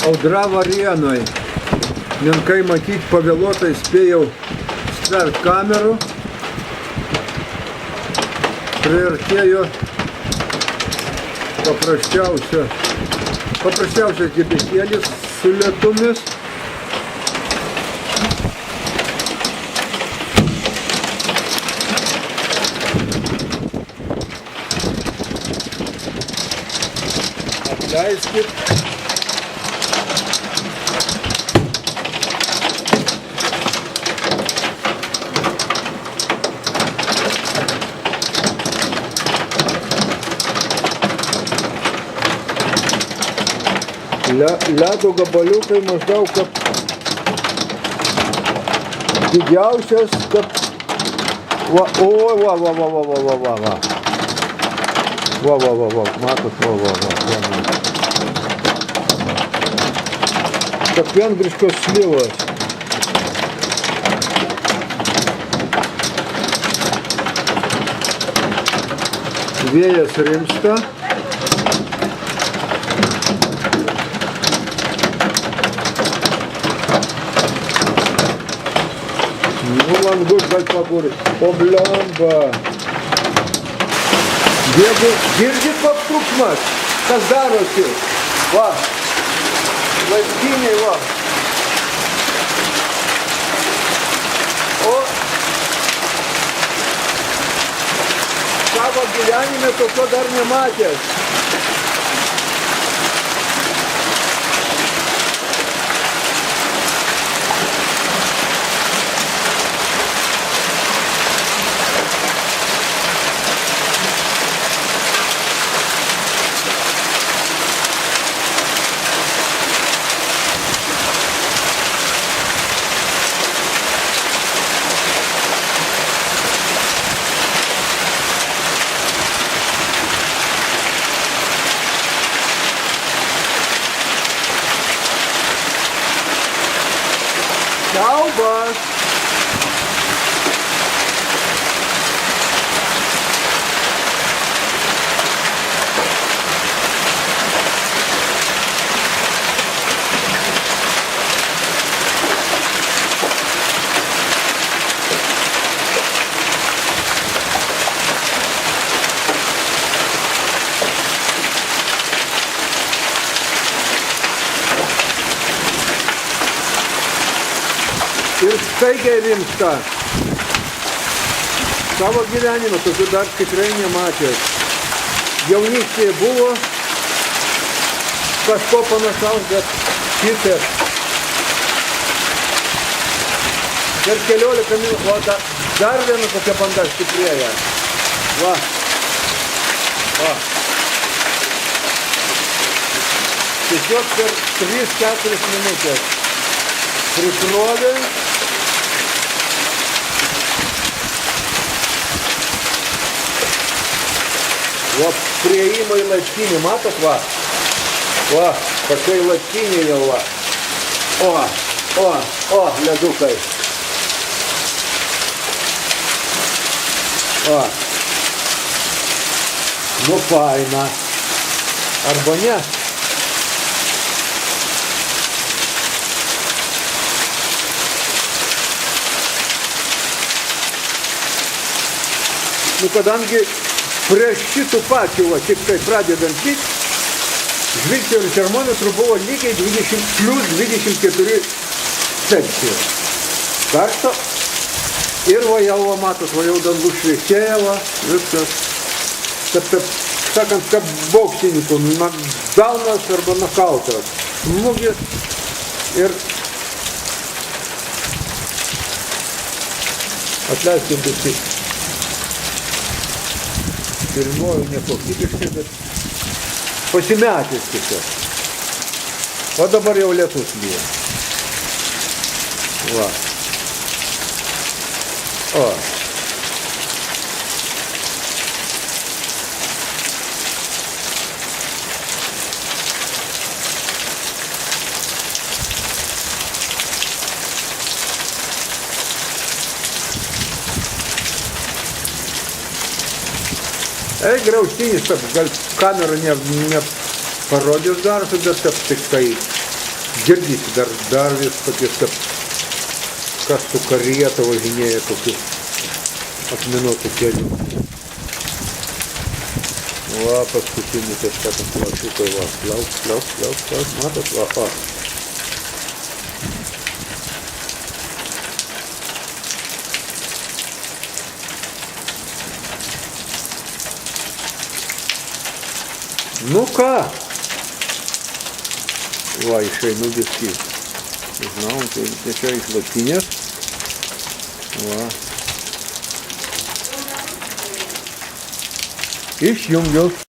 Audra Varėnoj. Menkai matyti, pavėluotai spėjau stvert kamerų. Priartėjo paprasčiausias debesėlis su lietumis. Atleiskit. Ledo gabaliukai maždaug kaip didžiausias, kaip va, matot, kaip vengriškos slyvos. Vėjas rimsta. Langus gal pagūri. O blemba. Jeigu girdit koks triukšmas, kas darosi? Va. Laiptiniai, va. O savo gyvenime tokio dar nematęs. Siaubas. Ir staigiai rimsta. Savo gyvenimą tokių dar tikrai nematęs. Jaunystėje buvo kažko panašaus, bet šitas. Per 14 minučių, o dar viena kokia banda stiprėja. Va. Va. Tiesiog per 3-4 minutės prikrovė. Va, prieimo į laiptinį, matot, va? Va, pačiai laiptinė jau, va. O, ledukai. O. Nu, faina. Arba ne? Nu, kadangi prieš šitų pačių, va, tik tai pradedant tik, žvilgtelėjus termometrų buvo lygiai plus 24 Celsius. Karšto. Ir va jau, va, matot, va jau dangus šviesėja, va, viskas. Taip, sakant, kaip boksininkų, knockdownas arba knockoutas. Smūgis ir atleiskim visi. Filmuoju nekokybiškai, bet pasimetęs tiesiog. O dabar jau lietus lyja. Va. O. Grauštinis, gal kamera neparodys garso, bet taip tik tai Girdite, dar vis tokius, kas su karieta važinėja tokiu akmenuotų keliu. Va, paskutinį kažką tam plačiukai, va, pliaus, matot, va. Nu ką? Va, išeinu viskį. Žinau, tai čia iš laiptinės. Va. Išjungiau.